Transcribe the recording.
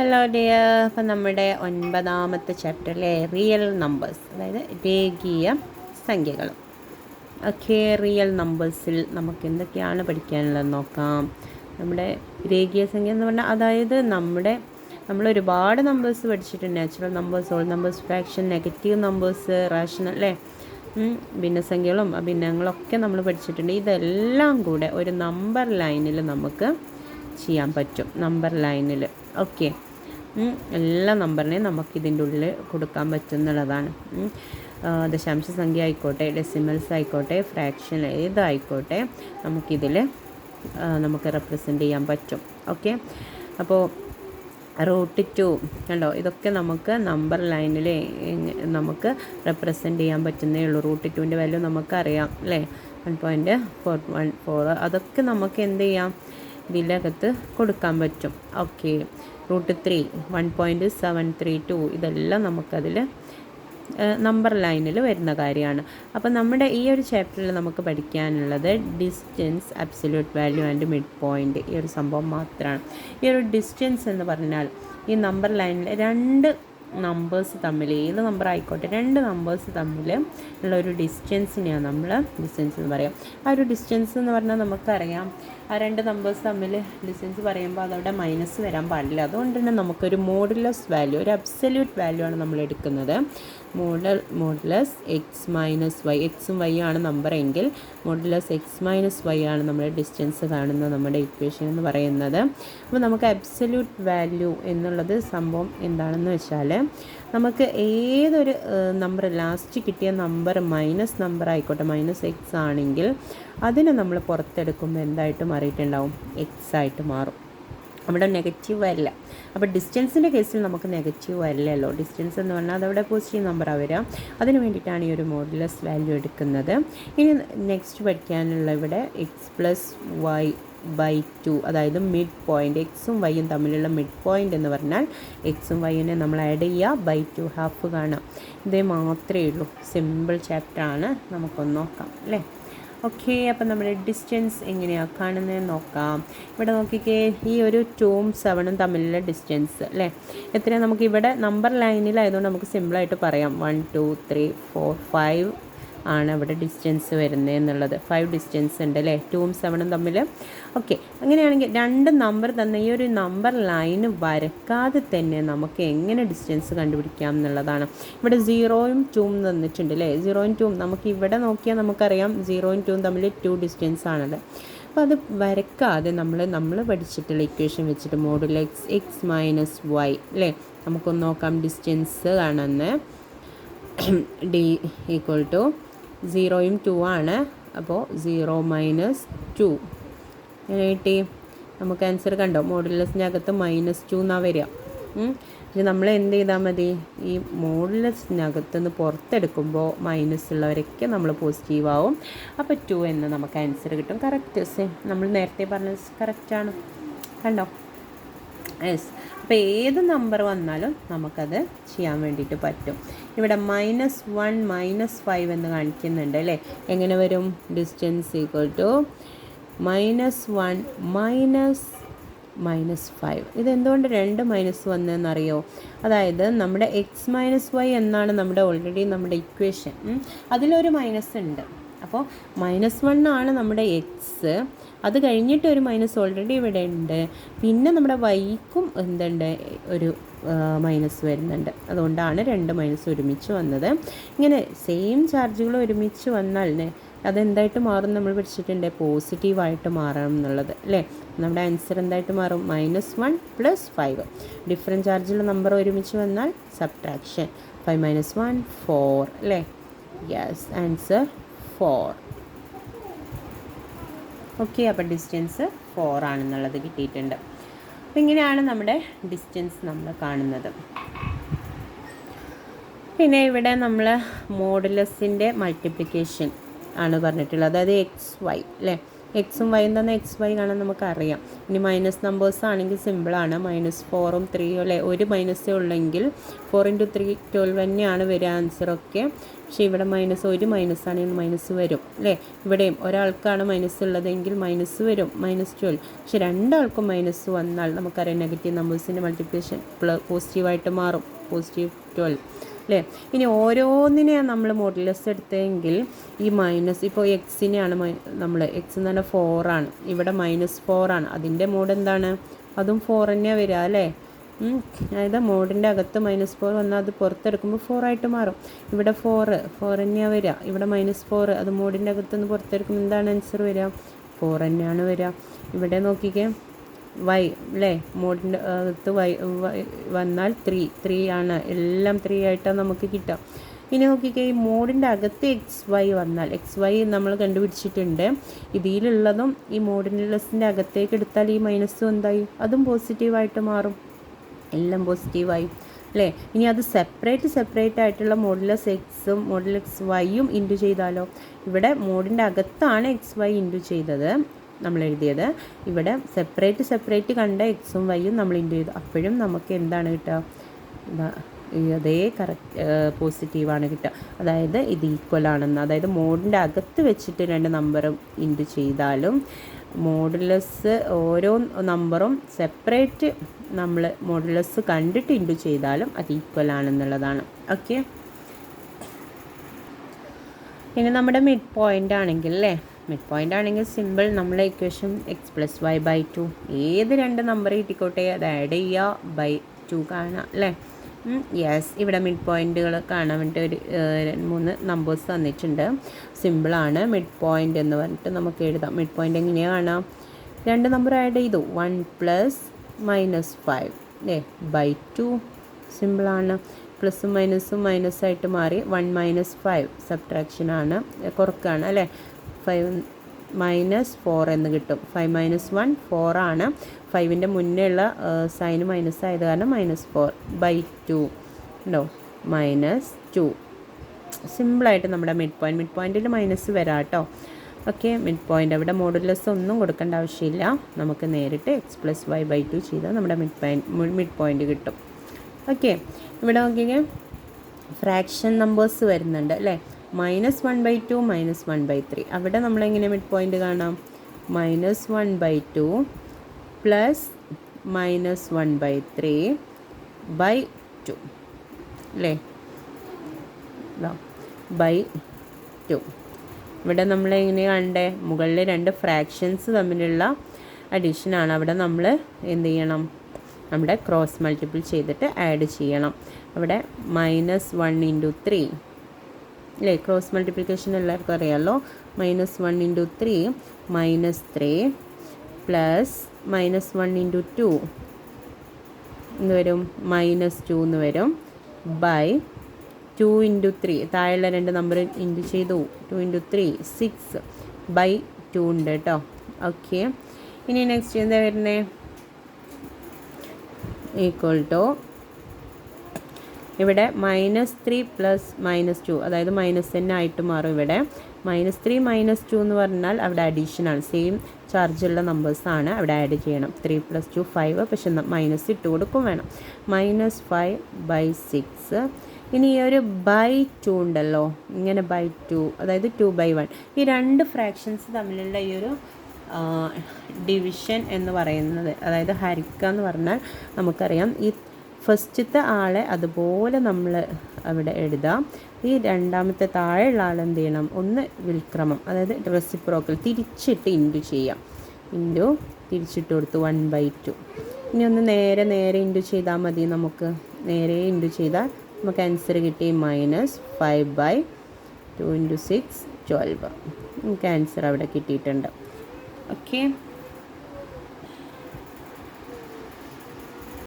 Hello dear, അപ്പം നമ്മുടെ 9ാമത്തെ ചാപ്റ്ററിലെ real numbers, അതായത് രേഖീയ സംഖ്യകൾ. ഓക്കെ, റിയൽ നമ്പേഴ്സിൽ നമുക്ക് എന്തൊക്കെയാണ് പഠിക്കാനുള്ളത് നോക്കാം. നമ്മുടെ രേഖീയ സംഖ്യ എന്ന് പറഞ്ഞാൽ അതായത് നമ്മൾ ഒരുപാട് നമ്പേഴ്സ് പഠിച്ചിട്ടുണ്ട്. Natural numbers, whole numbers, fraction, negative numbers, rational അല്ലേ, ഭിന്നസംഖ്യകളും അഭിന്നങ്ങളൊക്കെ നമ്മൾ പഠിച്ചിട്ടുണ്ട്. ഇതെല്ലാം കൂടെ ഒരു നമ്പർ ലൈനിൽ നമുക്ക് ചെയ്യാൻ പറ്റും. നമ്പർ ലൈനിൽ ഓക്കെ, എല്ലാ നമ്പറിനെയും നമുക്ക് ഇതിൻ്റെ ഉള്ളിൽ കൊടുക്കാൻ പറ്റും എന്നുള്ളതാണ്. ദശാംശ സംഖ്യ ആയിക്കോട്ടെ, ഡെസിമൽസ് ആയിക്കോട്ടെ, ഫ്രാക്ഷൻ ഏതായിക്കോട്ടെ, നമുക്ക് റെപ്രസെൻ്റ് ചെയ്യാൻ പറ്റും. ഓക്കെ, അപ്പോൾ √2 കണ്ടോ, ഇതൊക്കെ നമുക്ക് നമ്പർ ലൈനിൽ നമുക്ക് റെപ്രസെൻ്റ് ചെയ്യാൻ പറ്റുന്നേ ഉള്ളൂ. √2ൻ്റെ വാല്യൂ നമുക്കറിയാം അല്ലേ, 1.414. അതൊക്കെ നമുക്ക് എന്ത് ചെയ്യാം, ഇതിനകത്ത് കൊടുക്കാൻ പറ്റും. ഓക്കെ, √3 1.732, ഇതെല്ലാം നമുക്കതിൽ നമ്പർ ലൈനിൽ വരുന്ന കാര്യമാണ്. അപ്പോൾ നമ്മുടെ ഈ ഒരു ചാപ്റ്ററിൽ നമുക്ക് പഠിക്കാനുള്ളത് distance, absolute value and mid point, ഈ ഒരു സംഭവം മാത്രമാണ്. ഈ ഒരു ഡിസ്റ്റൻസ് എന്ന് പറഞ്ഞാൽ ഈ നമ്പർ ലൈനിൽ രണ്ട് നമ്പേഴ്സ് തമ്മിൽ, ഏത് നമ്പർ ആയിക്കോട്ടെ, രണ്ട് നമ്പേഴ്സ് തമ്മിൽ ഉള്ള ഒരു ഡിസ്റ്റൻസിനെയാണ് നമ്മൾ ഡിസ്റ്റൻസ് എന്ന് പറയാം. ആ ഒരു ഡിസ്റ്റൻസ് എന്ന് പറഞ്ഞാൽ നമുക്കറിയാം, ആ രണ്ട് നമ്പേഴ്സ് തമ്മിൽ ഡിസ്റ്റൻസ് പറയുമ്പോൾ അതവിടെ മൈനസ് വരാൻ പാടില്ല. അതുകൊണ്ട് തന്നെ നമുക്കൊരു മോഡുലസ് വാല്യൂ, ഒരു അബ്സല്യൂട്ട് വാല്യൂ ആണ് നമ്മൾ എടുക്കുന്നത്. മോഡുലസ് എക്സ് മൈനസ് വൈ, എക്സും വൈ ആണ് നമ്പർ എങ്കിൽ മോഡുലസ് എക്സ് മൈനസ് വൈ ആണ് നമ്മുടെ ഡിസ്റ്റൻസ് കാണുന്ന നമ്മുടെ ഇക്വേഷൻ എന്ന് പറയുന്നത്. അപ്പോൾ നമുക്ക് അബ്സല്യൂട്ട് വാല്യൂ എന്നുള്ളത് സംഭവം എന്താണെന്ന് വെച്ചാൽ, നമുക്ക് ഏതൊരു നമ്പർ ലാസ്റ്റ് കിട്ടിയ നമ്പർ മൈനസ് നമ്പർ ആയിക്കോട്ടെ, മൈനസ് എക്സ് ആണെങ്കിൽ അതിനെ നമ്മൾ പുറത്തെടുക്കുമ്പോൾ എന്തായിട്ട് മാറിയിട്ടുണ്ടാവും, എക്സ് ആയിട്ട് മാറും. അവിടെ നെഗറ്റീവ് വരില്ല. അപ്പോൾ ഡിസ്റ്റൻസിൻ്റെ കേസിൽ നമുക്ക് നെഗറ്റീവ് വരില്ലല്ലോ. ഡിസ്റ്റൻസ് എന്ന് പറഞ്ഞാൽ അതവിടെ പോസിറ്റീവ് നമ്പറാണ് വരിക. അതിന് വേണ്ടിയിട്ടാണ് ഈ ഒരു മോഡുലസ് വാല്യൂ എടുക്കുന്നത്. ഇനി നെക്സ്റ്റ് പഠിക്കാനുള്ള ഇവിടെ x+y/2, അതായത് മിഡ് പോയിൻ്റ്, എക്സും വൈയും തമ്മിലുള്ള മിഡ് പോയിൻ്റ് എന്ന് പറഞ്ഞാൽ എക്സും വൈനെ നമ്മൾ ആഡ് ചെയ്യുക, /2 ഹാഫ് കാണാം. ഇതേ മാത്രമേ ഉള്ളൂ. സിമ്പിൾ ചാപ്റ്ററാണ്, നമുക്കൊന്ന് നോക്കാം അല്ലേ. ഓക്കെ, അപ്പം നമ്മുടെ ഡിസ്റ്റൻസ് എങ്ങനെയാണ് കാണുന്നത് നോക്കാം. ഇവിടെ നോക്കിക്കേ, ഈ ഒരു 2ഉം 7ഉം തമ്മിലുള്ള ഡിസ്റ്റൻസ് അല്ലേ, എത്രയാണ് നമുക്ക് ഇവിടെ നമ്പർ ലൈനിലായതുകൊണ്ട് നമുക്ക് സിമ്പിളായിട്ട് പറയാം. 1 2 3 4 5 ആണ് ഇവിടെ ഡിസ്റ്റൻസ് വരുന്നത് എന്നുള്ളത്. 5 ഡിസ്റ്റൻസ് ഉണ്ട് അല്ലേ, 2ഉം 7ഉം തമ്മിൽ. ഓക്കെ, അങ്ങനെയാണെങ്കിൽ രണ്ട് നമ്പർ തന്നെ ഈ ഒരു നമ്പർ ലൈന് വരക്കാതെ തന്നെ നമുക്ക് എങ്ങനെ ഡിസ്റ്റൻസ് കണ്ടുപിടിക്കാം എന്നുള്ളതാണ്. ഇവിടെ 0ഉം 2ഉം തന്നിട്ടുണ്ട് അല്ലേ, 0ഉം 2ഉം നമുക്ക് ഇവിടെ നോക്കിയാൽ നമുക്കറിയാം 0ഉം 2ഉം തമ്മിൽ 2 ഡിസ്റ്റൻസ് ആണല്ലോ. അപ്പോൾ അത് വരക്കാതെ നമ്മൾ പഠിച്ചിട്ടുള്ള ഇക്വേഷൻ വെച്ചിട്ട് മോഡുലസ് എക്സ് മൈനസ് വൈ അല്ലേ, നമുക്കൊന്ന് നോക്കാം. ഡിസ്റ്റൻസ് കാണുന്നത് d = 0ഉം 2 ആണ്. അപ്പോൾ 0 - 2 ഇങ്ങനെ കിട്ടി നമുക്ക് ആൻസർ. കണ്ടോ, മോഡുലസിൻ്റെ അകത്ത് -2 എന്നാണ് വരിക. ഇത് നമ്മൾ എന്ത് ചെയ്താൽ മതി, ഈ മോഡുലസിനകത്ത് നിന്ന് പുറത്തെടുക്കുമ്പോൾ മൈനസ് ഉള്ളവരൊക്കെ നമ്മൾ പോസിറ്റീവ് ആവും. അപ്പോൾ 2 എന്ന് നമുക്ക് ആൻസർ കിട്ടും. കറക്റ്റ്, സെയിം നമ്മൾ നേരത്തെ പറഞ്ഞത് കറക്റ്റാണ്. കണ്ടോ, യെസ്. അപ്പോൾ ഏത് നമ്പർ വന്നാലും നമുക്കത് ചെയ്യാൻ വേണ്ടിയിട്ട് പറ്റും. ഇവിടെ -1 -5 എന്ന് കാണിക്കുന്നുണ്ട് അല്ലേ. എങ്ങനെ വരും, ഡിസ്റ്റൻസ് = -1 -5. ഇതെന്തുകൊണ്ട് രണ്ട് മൈനസ് വന്നതെന്നറിയോ, അതായത് നമ്മുടെ x-y എന്നാണ് നമ്മുടെ ഓൾറെഡി നമ്മുടെ ഇക്വേഷൻ, അതിലൊരു മൈനസ് ഉണ്ട്. അപ്പോൾ -1 ആണ് നമ്മുടെ എക്സ്, അത് കഴിഞ്ഞിട്ട് ഒരു മൈനസ് ഓൾറെഡി ഇവിടെ ഉണ്ട്. പിന്നെ നമ്മുടെ വൈക്കും എന്തുണ്ട്, ഒരു മൈനസ് വരുന്നുണ്ട്. അതുകൊണ്ടാണ് രണ്ട് മൈനസ് ഒരുമിച്ച് വന്നത്. ഇങ്ങനെ സെയിം ചാർജുകൾ ഒരുമിച്ച് വന്നാൽ അതെന്തായിട്ട് മാറും, നമ്മൾ പഠിച്ചിട്ടുണ്ട്, പോസിറ്റീവായിട്ട് മാറണം എന്നുള്ളത് അല്ലേ. നമ്മുടെ ആൻസർ എന്തായിട്ട് മാറും, -1 + 5. ഡിഫറെൻറ്റ് ചാർജുള്ള നമ്പർ ഒരുമിച്ച് വന്നാൽ സബ്ട്രാക്ഷൻ. 5 - 1 4 അല്ലേ. Yes, answer 4. ഓക്കെ, അപ്പോൾ ഡിസ്റ്റൻസ് 4 ആണെന്നുള്ളത് കിട്ടിയിട്ടുണ്ട്. അപ്പോൾ ഇങ്ങനെയാണ് നമ്മുടെ ഡിസ്റ്റൻസ് നമ്മൾ കാണുന്നത്. പിന്നെ ഇവിടെ നമ്മൾ മോഡുലസിൻ്റെ മൾട്ടിപ്ലിക്കേഷൻ ആണ് പറഞ്ഞിട്ടുള്ളത്, അതായത് XY അല്ലേ. എക്സും വൈയും തന്നെ എക്സ് വൈ കാണാൻ നമുക്കറിയാം. ഇനി മൈനസ് നമ്പേഴ്സ് ആണെങ്കിൽ സിമ്പിളാണ്. -4ഉം 3ഉം അല്ലേ, ഒരു മൈനസേ ഉള്ളെങ്കിൽ 4 × 3 12 തന്നെയാണ് വരിക ആൻസറൊക്കെ. പക്ഷേ ഇവിടെ ഒരു മൈനസ് ആണെങ്കിൽ മൈനസ് വരും അല്ലേ. ഇവിടെയും ഒരാൾക്കാണ് മൈനസ് ഉള്ളതെങ്കിൽ മൈനസ് വരും, -12. പക്ഷെ രണ്ടാൾക്കും മൈനസ് വന്നാൽ നമുക്കറിയാം നെഗറ്റീവ് നമ്പേഴ്സിൻ്റെ മൾട്ടിപ്ലിക്കേഷൻ പോസിറ്റീവായിട്ട് മാറും, +12 അല്ലേ. ഇനി ഓരോന്നിനെയാണ് നമ്മൾ മോഡുലസ് എടുത്തതെങ്കിൽ ഈ മൈനസ്, ഇപ്പോൾ എക്സിനെയാണ് നമ്മൾ എക്സ് എന്ന് പറഞ്ഞാൽ 4 ഇവിടെ -4 അതിൻ്റെ മോഡ് എന്താണ്, അതും 4 തന്നെയാണ് വരിക അല്ലേ. അതായത് മോഡിൻ്റെ അകത്ത് -4 വന്നാൽ അത് പുറത്തെടുക്കുമ്പോൾ 4 ആയിട്ട് മാറും. ഇവിടെ 4 തന്നെയാണ് വരിക. ഇവിടെ -4 അത് മോഡിൻ്റെ അകത്തുനിന്ന് പുറത്തെടുക്കുമ്പോൾ എന്താണ് ആൻസർ വരിക, 4 തന്നെയാണ് വരിക. ഇവിടെ നോക്കിക്കേ വൈ അല്ലേ, മോഡിൻ്റെ അകത്ത് വന്നാൽ 3 ആണ്, എല്ലാം 3 ആയിട്ടാണ് നമുക്ക് കിട്ടുക. ഇനി നോക്കിക്കേ ഈ മോഡിൻ്റെ അകത്ത് XY വന്നാൽ, XY നമ്മൾ കണ്ടുപിടിച്ചിട്ടുണ്ട്. ഇതിലുള്ളതും ഈ മോഡുലസിൻ്റെ അകത്തേക്ക് എടുത്താൽ ഈ മൈനസ് എന്തായി, അതും പോസിറ്റീവായിട്ട് മാറും, എല്ലാം പോസിറ്റീവായി അല്ലേ. ഇനി അത് സെപ്പറേറ്റ് ആയിട്ടുള്ള മോഡുലസ് എക്സും മോഡുലസ് വൈയും ഇൻറ്റു ചെയ്താലോ. ഇവിടെ മോഡിൻ്റെ അകത്താണ് XY ഇൻറ്റു ചെയ്തത് നമ്മൾ എഴുതിയത്, ഇവിടെ സെപ്പറേറ്റ് കണ്ട എക്സും വൈയും നമ്മൾ ഇൻറ്റു ചെയ്തു. അപ്പോഴും നമുക്ക് എന്താണ് കിട്ടുക, അതേ കറക്റ്റ് പോസിറ്റീവാണ് കിട്ടുക. അതായത് ഇത് ഈക്വൽ ആണെന്ന്, അതായത് മോഡിൻ്റെ അകത്ത് വെച്ചിട്ട് രണ്ട് നമ്പറും ഇൻറ്റു ചെയ്താലും മോഡുലസ് ഓരോ നമ്പറും സെപ്പറേറ്റ് നമ്മൾ മോഡുലസ് കണ്ടിട്ട് ഇൻറ്റു ചെയ്താലും അത് ഈക്വൽ ആണെന്നുള്ളതാണ്. ഓക്കെ, ഇനി നമ്മുടെ മിഡ് പോയിൻ്റ് ആണെങ്കിൽ അല്ലേ, മിഡ് പോയിൻ്റ് ആണെങ്കിൽ സിമ്പിൾ, നമ്മളെ ഇക്വേഷൻ x+y/2 ഏത് രണ്ട് നമ്പർ കിട്ടിക്കോട്ടെ അത് ആഡ് ചെയ്യുക, /2 കാണാം അല്ലേ. യെസ്, ഇവിടെ മിഡ് പോയിൻറ്റുകൾ കാണാൻ വേണ്ടിയിട്ട് ഒരു 3 നമ്പേഴ്സ് തന്നിട്ടുണ്ട്. സിമ്പിളാണ്. മിഡ് പോയിൻ്റ് എന്ന് പറഞ്ഞിട്ട് നമുക്ക് എഴുതാം. മിഡ് പോയിൻ്റ് എങ്ങനെയാണ് കാണാം, രണ്ട് നമ്പർ ആഡ് ചെയ്തു, 1 + -5 അല്ലേ, /2 സിമ്പിളാണ്. പ്ലസും മൈനസും മൈനസായിട്ട് മാറി, 1 - 5 സബ്ട്രാക്ഷനാണ്, കുറക്കാണ് അല്ലേ. 5 - 4 എന്ന് കിട്ടും. 5 - 1 4 ആണ്. 5ൻ്റെ മുന്നേ ഉള്ള സൈന് മൈനസ് ആയത് കാരണം -4/2 ഉണ്ടോ, -2 സിമ്പിളായിട്ട് നമ്മുടെ മിഡ് പോയിൻറ്റിൽ മൈനസ് വരാം കേട്ടോ. ഓക്കെ, മിഡ് പോയിൻ്റ് അവിടെ മോഡുലസ് ഒന്നും കൊടുക്കേണ്ട ആവശ്യമില്ല, നമുക്ക് നേരിട്ട് x+y/2 ചെയ്താൽ നമ്മുടെ മിഡ് പോയിൻ്റ് കിട്ടും. ഓക്കെ, ഇവിടെ നോക്കിക്കേ ഫ്രാക്ഷൻ നമ്പേഴ്സ് വരുന്നുണ്ട് അല്ലേ, -1/2 -1/3. അവിടെ നമ്മളെങ്ങനെ മിഡ് പോയിൻ്റ് കാണാം, -1/2 + -1/3/2 അല്ലേ, /2. ഇവിടെ നമ്മളെങ്ങനെ കണ്ടേ, മുകളിൽ രണ്ട് ഫ്രാക്ഷൻസ് തമ്മിലുള്ള അഡീഷനാണ്. അവിടെ നമ്മൾ എന്ത് ചെയ്യണം, നമ്മുടെ ക്രോസ് മൾട്ടിപ്പിൾ ചെയ്തിട്ട് ആഡ് ചെയ്യണം. അവിടെ -1 × 3 അല്ലേ, ക്രോസ് മൾട്ടിപ്ലിക്കേഷൻ എല്ലാവർക്കും അറിയാമല്ലോ. -1 × 3 -3 + -1 × 2 എന്ന് വരും, -2 എന്ന് വരും, /2 × 3 താഴെയുള്ള രണ്ട് നമ്പർ ഇൻറ്റു ചെയ്തു, 2 × 3 6/2 ഉണ്ട് കേട്ടോ. ഓക്കെ, ഇനി നെക്സ്റ്റ് എന്താ വരുന്നത്, = ഇവിടെ -3 + -2 അതായത് മൈനസ് തന്നെ ആയിട്ട് മാറും. ഇവിടെ -3 -2 എന്ന് പറഞ്ഞാൽ അവിടെ അഡീഷനാണ്, സെയിം ചാർജുള്ള നമ്പേഴ്സാണ്, അവിടെ ആഡ് ചെയ്യണം. 3 + 2 5, പക്ഷെ മൈനസ് ഇട്ട് കൊടുക്കും വേണം, -5/6. ഇനി ഈ ഒരു /2 ഉണ്ടല്ലോ, ഇങ്ങനെ /2 അതായത് 2/1, ഈ രണ്ട് ഫ്രാക്ഷൻസ് തമ്മിലുള്ള ഈ ഒരു ഡിവിഷൻ എന്ന് പറയുന്നത്, അതായത് ഹരിക്കുക എന്ന് പറഞ്ഞാൽ നമുക്കറിയാം ഈ ഫസ്റ്റത്തെ ആളെ അതുപോലെ നമ്മൾ അവിടെ എഴുതാം. ഈ രണ്ടാമത്തെ താഴെയുള്ള ആൾ എന്ത് ചെയ്യണം, ഒന്ന് വിൽക്രമം അതായത് റെസിപ്രോക്കൽ തിരിച്ചിട്ട് ഇൻറ്റു ചെയ്യാം, തിരിച്ചിട്ട് കൊടുത്തു 1/2. ഇനി ഒന്ന് നേരെ ഇൻറ്റു ചെയ്താൽ മതി, നമുക്ക് നേരെ ഇൻറ്റു ചെയ്താൽ നമുക്ക് ആൻസർ കിട്ടി -5/2 × 6 12. നമുക്ക് ആൻസർ അവിടെ കിട്ടിയിട്ടുണ്ട്. ഓക്കെ.